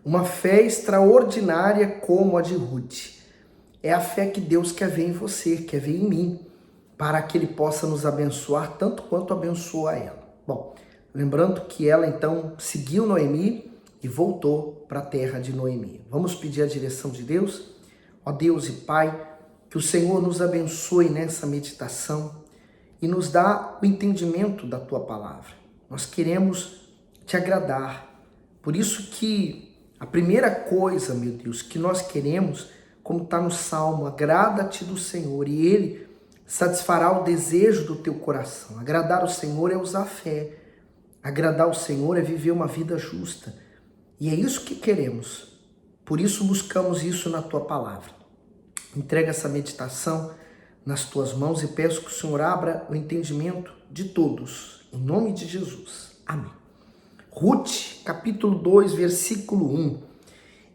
Uma fé extraordinária como a de Ruth. É a fé que Deus quer ver em você, quer ver em mim, para que Ele possa nos abençoar tanto quanto abençoa ela. Bom, lembrando que ela então seguiu Noemi e voltou para a terra de Noemi. Vamos pedir a direção de Deus? Ó Deus e Pai, que o Senhor nos abençoe nessa meditação e nos dá o entendimento da Tua palavra. Nós queremos Te agradar. Por isso que a primeira coisa, meu Deus, que nós queremos, como está no Salmo, agrada-te do Senhor e Ele satisfará o desejo do teu coração. Agradar o Senhor é usar fé. Agradar o Senhor é viver uma vida justa. E é isso que queremos. Por isso buscamos isso na Tua palavra. Entrega essa meditação nas Tuas mãos e peço que o Senhor abra o entendimento de todos. Em nome de Jesus. Amém. Ruth, capítulo 2, versículo 1.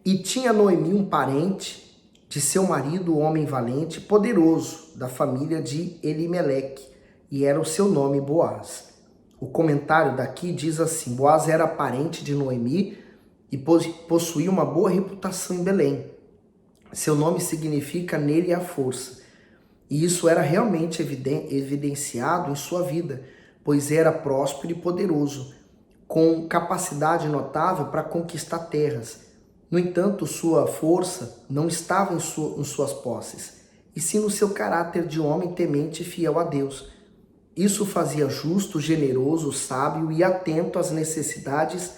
E tinha Noemi um parente de seu marido, homem valente, poderoso, da família de Elimeleque, e era o seu nome Boaz. O comentário daqui diz assim: Boaz era parente de Noemi e possuía uma boa reputação em Belém. Seu nome significa nele a força. E isso era realmente evidenciado em sua vida, pois era próspero e poderoso, com capacidade notável para conquistar terras. No entanto, sua força não estava em suas posses, e sim no seu caráter de homem temente e fiel a Deus. Isso o fazia justo, generoso, sábio e atento às necessidades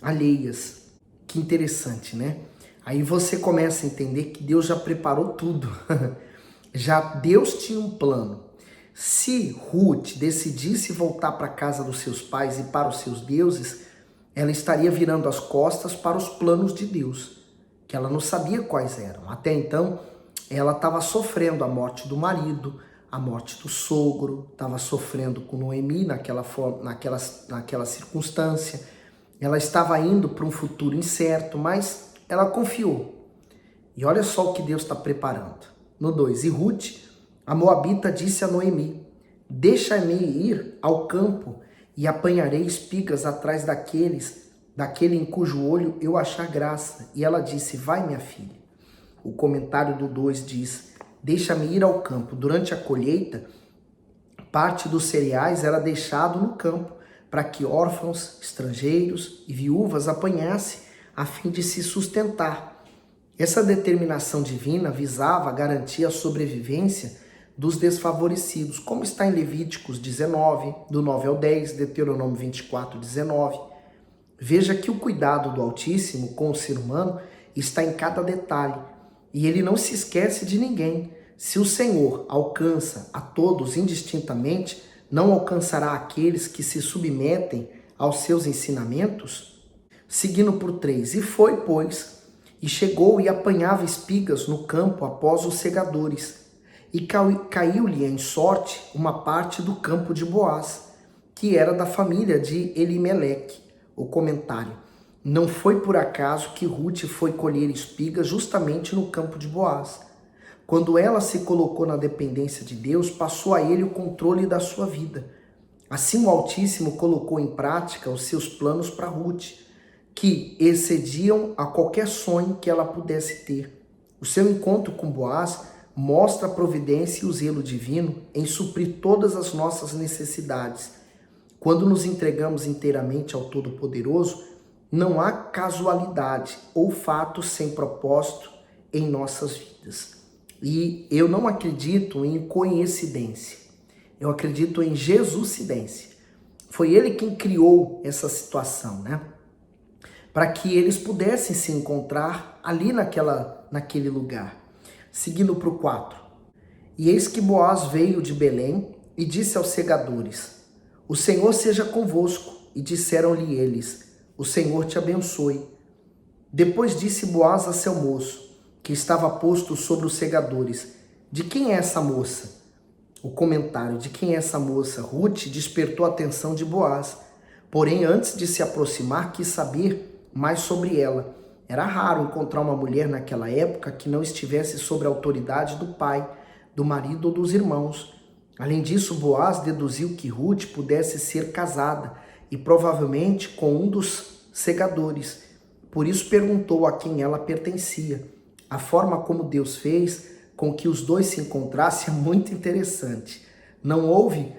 alheias. Que interessante, né? Aí você começa a entender que Deus já preparou tudo. Já Deus tinha um plano. Se Ruth decidisse voltar para a casa dos seus pais e para os seus deuses, ela estaria virando as costas para os planos de Deus, que ela não sabia quais eram. Até então, ela estava sofrendo a morte do marido, a morte do sogro, estava sofrendo com Noemi naquela circunstância. Ela estava indo para um futuro incerto, mas ela confiou. E olha só o que Deus está preparando. No 2, e Ruth, a moabita, disse a Noemi: deixa-me ir ao campo e apanharei espigas atrás daquele em cujo olho eu achar graça. E ela disse: vai, minha filha. O comentário do 2 diz: deixa-me ir ao campo. Durante a colheita, parte dos cereais era deixado no campo para que órfãos, estrangeiros e viúvas apanhassem a fim de se sustentar. Essa determinação divina visava garantir a sobrevivência dos desfavorecidos, como está em Levíticos 19, do 9 ao 10, Deuteronômio 24, 19. Veja que o cuidado do Altíssimo com o ser humano está em cada detalhe, e ele não se esquece de ninguém. Se o Senhor alcança a todos indistintamente, não alcançará aqueles que se submetem aos seus ensinamentos? Seguindo por 3, e foi, pois, e chegou e apanhava espigas no campo após os segadores, e caiu-lhe em sorte uma parte do campo de Boaz, que era da família de Elimeleque. O comentário: não foi por acaso que Ruth foi colher espigas justamente no campo de Boaz. Quando ela se colocou na dependência de Deus, passou a ele o controle da sua vida. Assim o Altíssimo colocou em prática os seus planos para Ruth, que excediam a qualquer sonho que ela pudesse ter. O seu encontro com Boaz mostra a providência e o zelo divino em suprir todas as nossas necessidades. Quando nos entregamos inteiramente ao Todo-Poderoso, não há casualidade ou fato sem propósito em nossas vidas. E eu não acredito em coincidência, eu acredito em Jesuscidência. Foi Ele quem criou essa situação, né? Para que eles pudessem se encontrar ali naquele lugar. Seguindo para o 4. E eis que Boaz veio de Belém e disse aos segadores: o Senhor seja convosco. E disseram-lhe eles: o Senhor te abençoe. Depois disse Boaz a seu moço, que estava posto sobre os segadores: de quem é essa moça? O comentário: de quem é essa moça? Ruth despertou a atenção de Boaz. Porém, antes de se aproximar, quis saber mais sobre ela. Era raro encontrar uma mulher naquela época que não estivesse sob a autoridade do pai, do marido ou dos irmãos. Além disso, Boaz deduziu que Ruth pudesse ser casada e provavelmente com um dos segadores, por isso perguntou a quem ela pertencia. A forma como Deus fez com que os dois se encontrassem é muito interessante. Não houve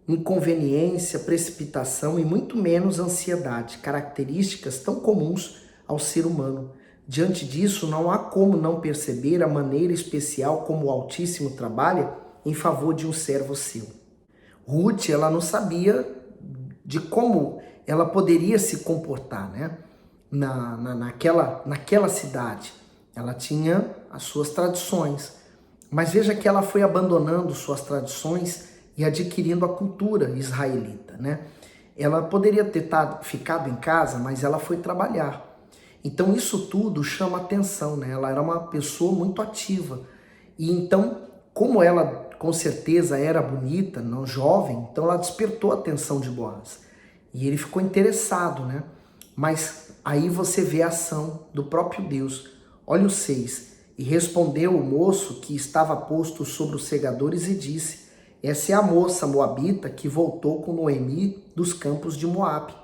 inconveniência, precipitação e muito menos ansiedade, características tão comuns ao ser humano. Diante disso, não há como não perceber a maneira especial como o Altíssimo trabalha em favor de um servo seu. Ruth, ela não sabia de como ela poderia se comportar, né? Naquela cidade. Ela tinha as suas tradições, mas veja que ela foi abandonando suas tradições e adquirindo a cultura israelita, né? Ela poderia ter ficado em casa, mas ela foi trabalhar. Então isso tudo chama atenção, né? Ela era uma pessoa muito ativa. E então, como ela com certeza era bonita, não jovem, então ela despertou a atenção de Boaz. E ele ficou interessado, né? Mas aí você vê a ação do próprio Deus. Olha o 6. E respondeu o moço que estava posto sobre os segadores e disse: essa é a moça moabita que voltou com Noemi dos campos de Moabe.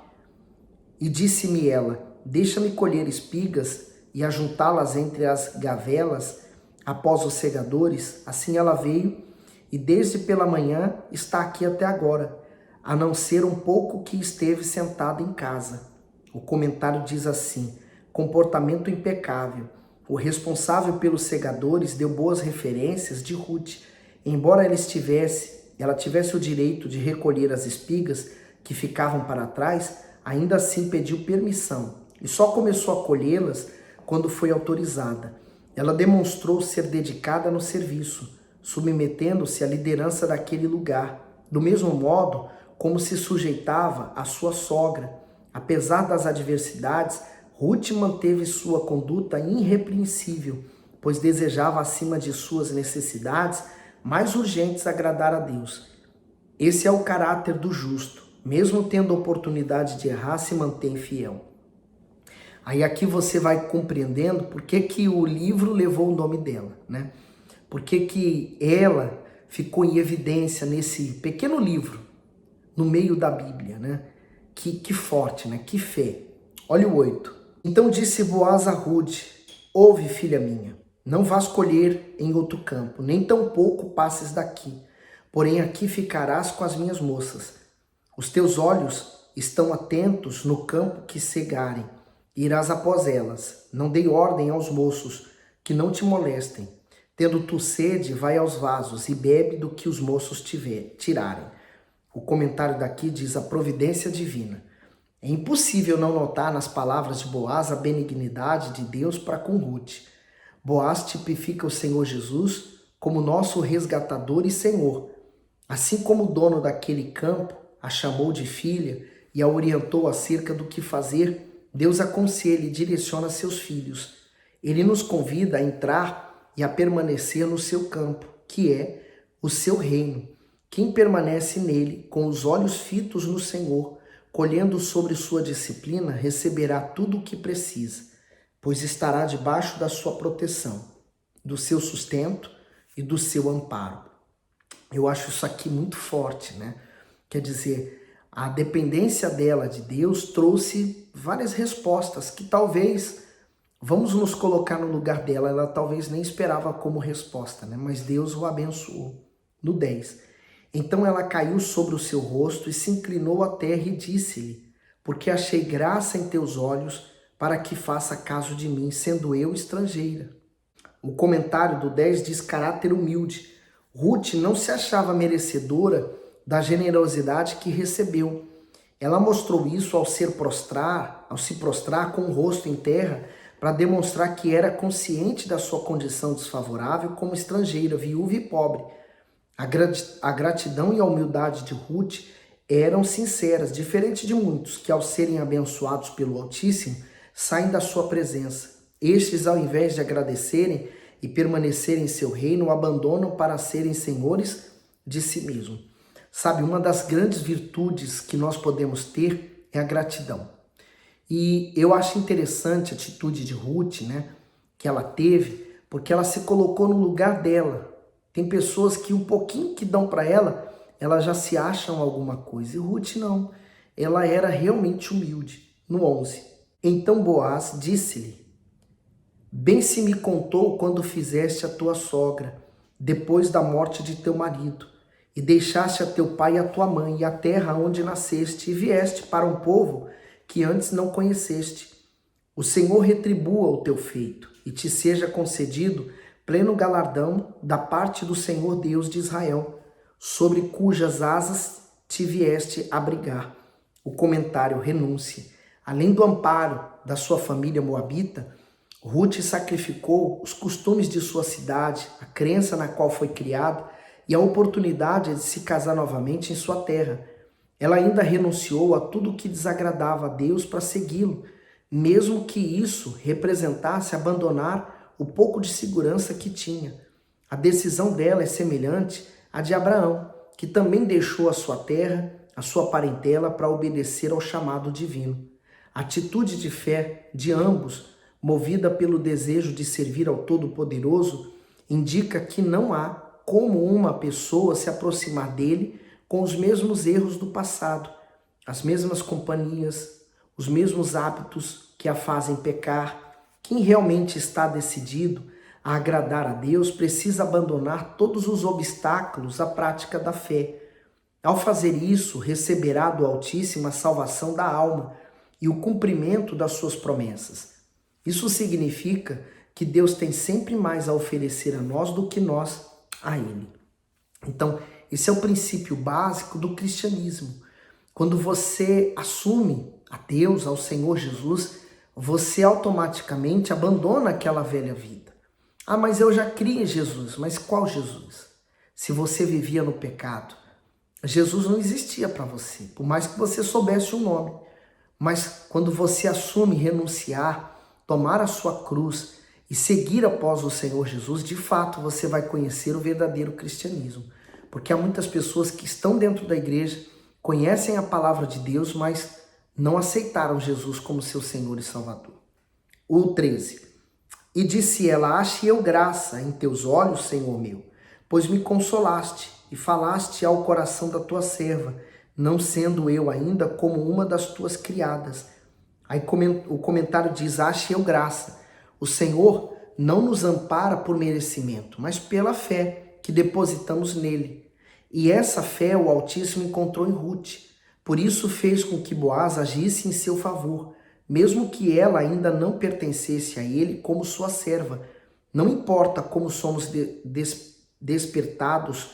E disse-me ela: deixa-me colher espigas e ajuntá-las entre as gavelas após os segadores. Assim ela veio e desde pela manhã está aqui até agora, a não ser um pouco que esteve sentada em casa. O comentário diz assim: comportamento impecável. O responsável pelos segadores deu boas referências de Ruth. Embora ela tivesse o direito de recolher as espigas que ficavam para trás, ainda assim pediu permissão e só começou a colhê-las quando foi autorizada. Ela demonstrou ser dedicada no serviço, submetendo-se à liderança daquele lugar, do mesmo modo como se sujeitava à sua sogra. Apesar das adversidades, Ruth manteve sua conduta irrepreensível, pois desejava, acima de suas necessidades mais urgentes, agradar a Deus. Esse é o caráter do justo. Mesmo tendo oportunidade de errar, se mantém fiel. Aí aqui você vai compreendendo por que o livro levou o nome dela, né? Por que ela ficou em evidência nesse pequeno livro, no meio da Bíblia, né? Que forte, né? Que fé. Olha o 8. Então disse Boaz a Ruth: ouve, filha minha, não vás colher em outro campo, nem tampouco passes daqui, porém aqui ficarás com as minhas moças. Os teus olhos estão atentos no campo que cegarem, irás após elas. Não dei ordem aos moços que não te molestem. Tendo tu sede, vai aos vasos e bebe do que os moços tirarem. O comentário daqui diz a providência divina. É impossível não notar nas palavras de Boaz a benignidade de Deus para com Ruth. Boaz tipifica o Senhor Jesus como nosso resgatador e Senhor. Assim como o dono daquele campo a chamou de filha e a orientou acerca do que fazer, Deus aconselha e direciona seus filhos. Ele nos convida a entrar e a permanecer no seu campo, que é o seu reino. Quem permanece nele, com os olhos fitos no Senhor, colhendo sobre sua disciplina, receberá tudo o que precisa, pois estará debaixo da sua proteção, do seu sustento e do seu amparo. Eu acho isso aqui muito forte, né? Quer dizer, a dependência dela de Deus trouxe várias respostas que talvez, vamos nos colocar no lugar dela, ela talvez nem esperava como resposta, né? Mas Deus o abençoou. No 10. Então ela caiu sobre o seu rosto e se inclinou à terra e disse-lhe: porque achei graça em teus olhos para que faça caso de mim, sendo eu estrangeira. O comentário do 10 diz caráter humilde. Ruth não se achava merecedora da generosidade que recebeu. Ela mostrou isso ao se prostrar com o rosto em terra, para demonstrar que era consciente da sua condição desfavorável como estrangeira, viúva e pobre. A gratidão e a humildade de Ruth eram sinceras, diferente de muitos que, ao serem abençoados pelo Altíssimo, saem da sua presença. Estes, ao invés de agradecerem e permanecerem em seu reino, o abandonam para serem senhores de si mesmo. Sabe, uma das grandes virtudes que nós podemos ter é a gratidão. E eu acho interessante a atitude de Ruth, né, que ela teve, porque ela se colocou no lugar dela. Tem pessoas que um pouquinho que dão para ela, elas já se acham alguma coisa. E Ruth não, ela era realmente humilde. No 11. Então Boaz disse-lhe: Bem se me contou quando fizeste a tua sogra, depois da morte de teu marido, e deixaste a teu pai e a tua mãe e a terra onde nasceste, e vieste para um povo que antes não conheceste. O Senhor retribua o teu feito, e te seja concedido pleno galardão da parte do Senhor Deus de Israel, sobre cujas asas te vieste abrigar. O comentário renúncia. Além do amparo da sua família moabita, Ruth sacrificou os costumes de sua cidade, a crença na qual foi criada e a oportunidade de se casar novamente em sua terra. Ela ainda renunciou a tudo o que desagradava a Deus para segui-lo, mesmo que isso representasse abandonar o pouco de segurança que tinha. A decisão dela é semelhante à de Abraão, que também deixou a sua terra, a sua parentela, para obedecer ao chamado divino. A atitude de fé de ambos, movida pelo desejo de servir ao Todo-Poderoso, indica que não há como uma pessoa se aproximar dele com os mesmos erros do passado, as mesmas companhias, os mesmos hábitos que a fazem pecar. Quem realmente está decidido a agradar a Deus precisa abandonar todos os obstáculos à prática da fé. Ao fazer isso, receberá do Altíssimo a salvação da alma e o cumprimento das suas promessas. Isso significa que Deus tem sempre mais a oferecer a nós do que nós a Ele. Então, esse é o princípio básico do cristianismo. Quando você assume a Deus, ao Senhor Jesus, você automaticamente abandona aquela velha vida. Ah, mas eu já criei em Jesus. Mas qual Jesus? Se você vivia no pecado, Jesus não existia para você, por mais que você soubesse o nome. Mas quando você assume renunciar, tomar a sua cruz e seguir após o Senhor Jesus, de fato você vai conhecer o verdadeiro cristianismo. Porque há muitas pessoas que estão dentro da igreja, conhecem a palavra de Deus, mas não aceitaram Jesus como seu Senhor e Salvador. O 13. E disse ela: Ache eu graça em teus olhos, Senhor meu, pois me consolaste e falaste ao coração da tua serva, não sendo eu ainda como uma das tuas criadas. Aí o comentário diz: Ache eu graça. O Senhor não nos ampara por merecimento, mas pela fé que depositamos nele. E essa fé o Altíssimo encontrou em Ruth. Por isso fez com que Boaz agisse em seu favor, mesmo que ela ainda não pertencesse a ele como sua serva. Não importa como somos despertados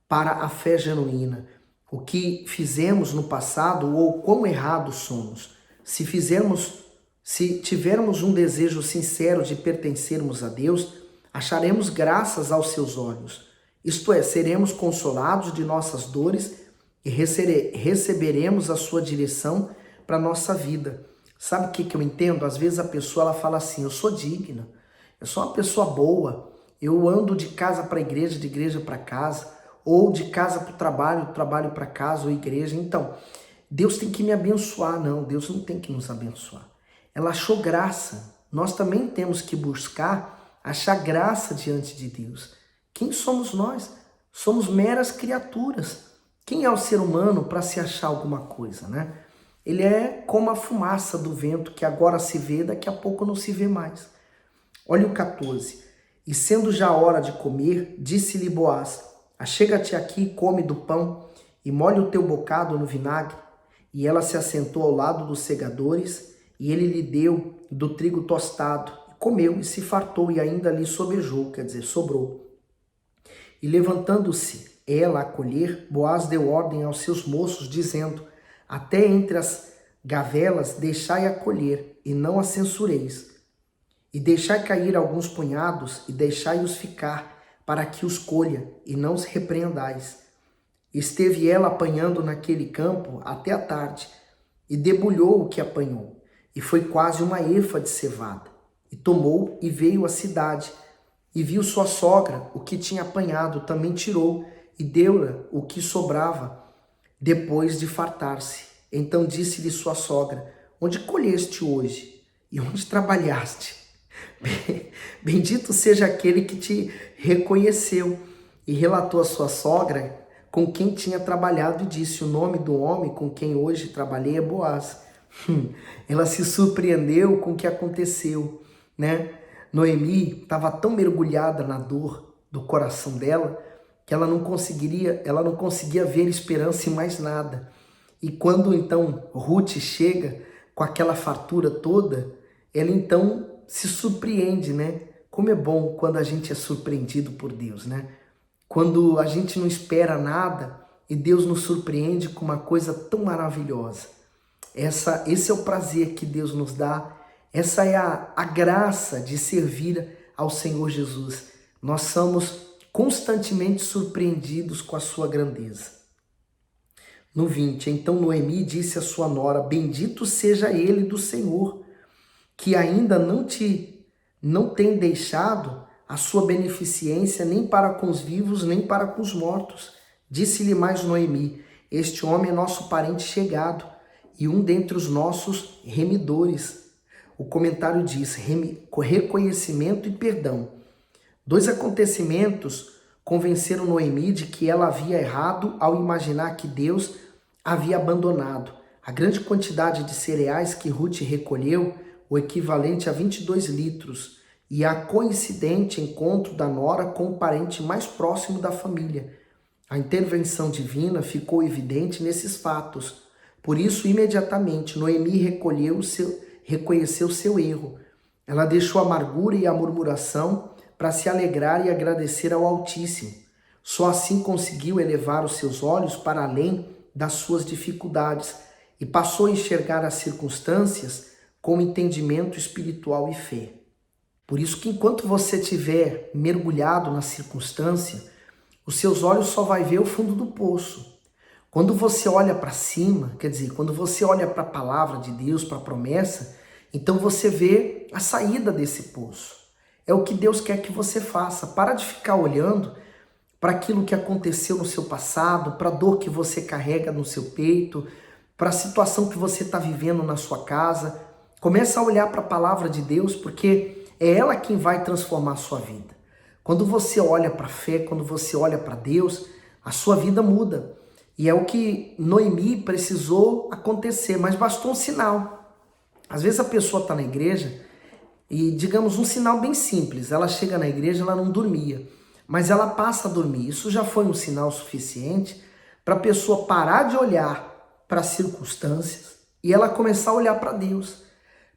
para a fé genuína, o que fizemos no passado ou quão errados somos. Se tivermos um desejo sincero de pertencermos a Deus, acharemos graças aos seus olhos. Isto é, seremos consolados de nossas dores e receberemos a sua direção para a nossa vida. Sabe o que eu entendo? Às vezes a pessoa ela fala assim: eu sou digna, eu sou uma pessoa boa, eu ando de casa para igreja, de igreja para casa, ou de casa para o trabalho, trabalho para casa ou igreja. Então, Deus tem que me abençoar. Não, Deus não tem que nos abençoar. Ela achou graça. Nós também temos que buscar achar graça diante de Deus. Quem somos nós? Somos meras criaturas. Quem é o ser humano para se achar alguma coisa, né? Ele é como a fumaça do vento que agora se vê, daqui a pouco não se vê mais. Olha o 14. E sendo já a hora de comer, disse-lhe Boaz: Achega-te aqui e come do pão e molhe o teu bocado no vinagre. E ela se assentou ao lado dos segadores e ele lhe deu do trigo tostado. Comeu e se fartou e ainda lhe sobejou, quer dizer, sobrou. E levantando-se ela a colher, Boaz deu ordem aos seus moços, dizendo: Até entre as gavelas deixai-a colher, e não a censureis. E deixai cair alguns punhados, e deixai-os ficar, para que os colha, e não os repreendais. Esteve ela apanhando naquele campo até a tarde, e debulhou o que apanhou, e foi quase uma efa de cevada. E tomou e veio à cidade, e viu sua sogra o que tinha apanhado, também tirou, e deu-lhe o que sobrava, depois de fartar-se. Então disse-lhe sua sogra: Onde colheste hoje? E onde trabalhaste? Bendito seja aquele que te reconheceu. E relatou a sua sogra com quem tinha trabalhado e disse: O nome do homem com quem hoje trabalhei é Boaz. Ela se surpreendeu com o que aconteceu, né? Noemi estava tão mergulhada na dor do coração dela que ela não conseguia ver esperança em mais nada. E quando então Ruth chega com aquela fartura toda, ela então se surpreende, né? Como é bom quando a gente é surpreendido por Deus, né? Quando a gente não espera nada e Deus nos surpreende com uma coisa tão maravilhosa. Esse é o prazer que Deus nos dá, essa é a graça de servir ao Senhor Jesus. Nós somos constantemente surpreendidos com a sua grandeza. No 20, então Noemi disse à sua nora: bendito seja ele do Senhor, que ainda não tem deixado a sua beneficência nem para com os vivos, nem para com os mortos. Disse-lhe mais Noemi: este homem é nosso parente chegado e um dentre os nossos remidores. O comentário diz: reconhecimento e perdão. Dois acontecimentos convenceram Noemi de que ela havia errado ao imaginar que Deus havia abandonado. A grande quantidade de cereais que Ruth recolheu, o equivalente a 22 litros, e a coincidente encontro da nora com o parente mais próximo da família. A intervenção divina ficou evidente nesses fatos. Por isso, imediatamente, Noemi reconheceu seu erro. Ela deixou a amargura e a murmuração para se alegrar e agradecer ao Altíssimo. Só assim conseguiu elevar os seus olhos para além das suas dificuldades e passou a enxergar as circunstâncias com entendimento espiritual e fé. Por isso que enquanto você estiver mergulhado na circunstância, os seus olhos só vai ver o fundo do poço. Quando você olha para cima, quer dizer, quando você olha para a palavra de Deus, para a promessa, então você vê a saída desse poço. É o que Deus quer que você faça. Para de ficar olhando para aquilo que aconteceu no seu passado, para a dor que você carrega no seu peito, para a situação que você está vivendo na sua casa. Começa a olhar para a palavra de Deus, porque é ela quem vai transformar a sua vida. Quando você olha para a fé, quando você olha para Deus, a sua vida muda. E é o que Noemi precisou acontecer, mas bastou um sinal. Às vezes a pessoa está na igreja e, digamos, um sinal bem simples. Ela chega na igreja, ela não dormia, mas ela passa a dormir. Isso já foi um sinal suficiente para a pessoa parar de olhar para as circunstâncias e ela começar a olhar para Deus.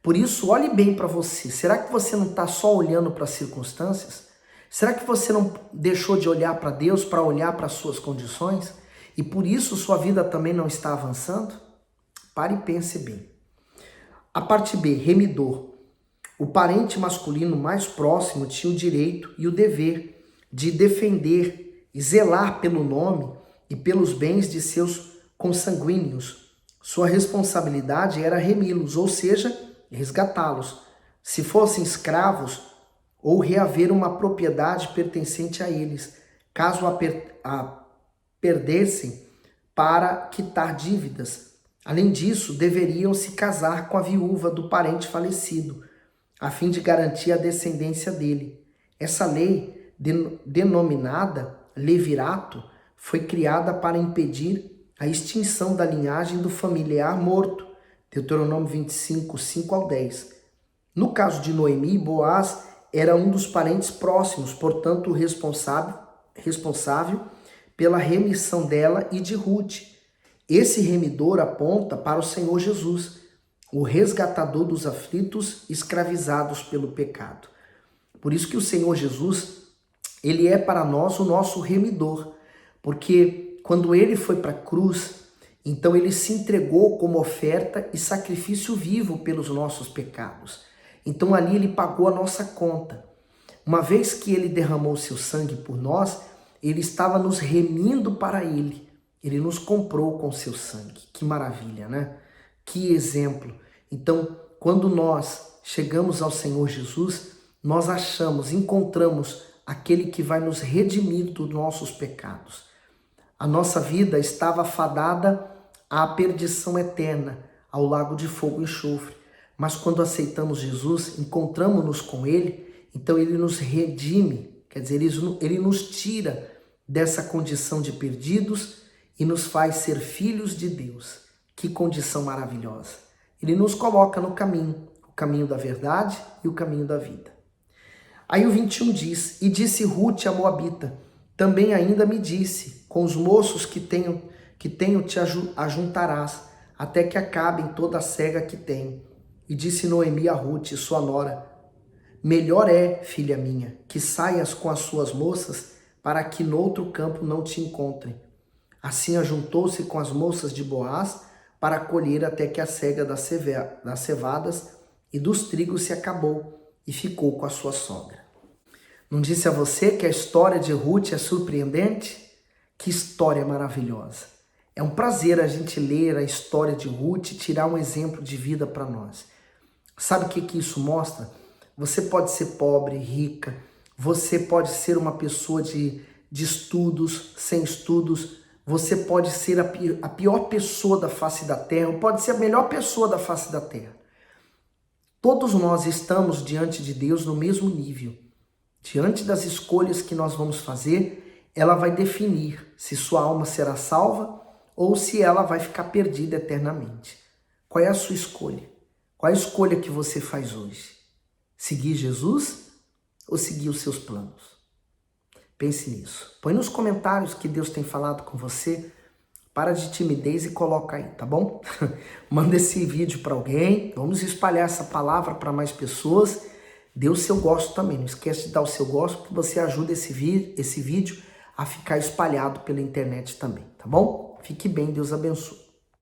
Por isso, olhe bem para você. Será que você não está só olhando para as circunstâncias? Será que você não deixou de olhar para Deus para olhar para as suas condições? E por isso sua vida também não está avançando? Pare e pense bem. A parte B, remidor. O parente masculino mais próximo tinha o direito e o dever de defender e zelar pelo nome e pelos bens de seus consanguíneos. Sua responsabilidade era remi-los, ou seja, resgatá-los, se fossem escravos, ou reaver uma propriedade pertencente a eles, caso a perdessem, para quitar dívidas. Além disso, deveriam se casar com a viúva do parente falecido, a fim de garantir a descendência dele. Essa lei, denominada levirato, foi criada para impedir a extinção da linhagem do familiar morto. Deuteronômio 25, 5 ao 10. No caso de Noemi, Boaz era um dos parentes próximos, portanto responsável pela remissão dela e de Ruth. Esse remidor aponta para o Senhor Jesus, o resgatador dos aflitos escravizados pelo pecado. Por isso que o Senhor Jesus, ele é para nós o nosso remidor, porque quando ele foi para a cruz, então ele se entregou como oferta e sacrifício vivo pelos nossos pecados. Então ali ele pagou a nossa conta. Uma vez que ele derramou seu sangue por nós, ele estava nos remindo para ele. Ele nos comprou com seu sangue. Que maravilha, né? Que exemplo. Então, quando nós chegamos ao Senhor Jesus, nós encontramos aquele que vai nos redimir dos nossos pecados. A nossa vida estava fadada à perdição eterna, ao lago de fogo e enxofre. Mas quando aceitamos Jesus, encontramos-nos com Ele, então Ele nos redime, quer dizer, Ele nos tira dessa condição de perdidos e nos faz ser filhos de Deus. Que condição maravilhosa! Ele nos coloca no caminho, o caminho da verdade e o caminho da vida. Aí o 21 diz, e disse Ruth a Moabita, também ainda me disse, com os moços que tenho te ajuntarás, até que acabem toda a cega que tenho. E disse Noemi a Ruth, sua nora, melhor é, filha minha, que saias com as suas moças, para que noutro campo não te encontrem. Assim ajuntou-se com as moças de Boaz, para colher até que a cega das cevadas e dos trigos se acabou, e ficou com a sua sogra. Não disse a você que a história de Ruth é surpreendente? Que história maravilhosa! É um prazer a gente ler a história de Ruth e tirar um exemplo de vida para nós. Sabe o que isso mostra? Você pode ser pobre, rica, você pode ser uma pessoa de estudos, sem estudos, você pode ser a pior pessoa da face da terra, ou pode ser a melhor pessoa da face da terra. Todos nós estamos diante de Deus no mesmo nível. Diante das escolhas que nós vamos fazer, ela vai definir se sua alma será salva ou se ela vai ficar perdida eternamente. Qual é a sua escolha? Qual é a escolha que você faz hoje? Seguir Jesus ou seguir os seus planos? Pense nisso. Põe nos comentários que Deus tem falado com você. Para de timidez e coloca aí, tá bom? Manda esse vídeo para alguém. Vamos espalhar essa palavra para mais pessoas. Dê o seu gosto também. Não esquece de dar o seu gosto, porque você ajuda esse vídeo a ficar espalhado pela internet também, tá bom? Fique bem, Deus abençoe.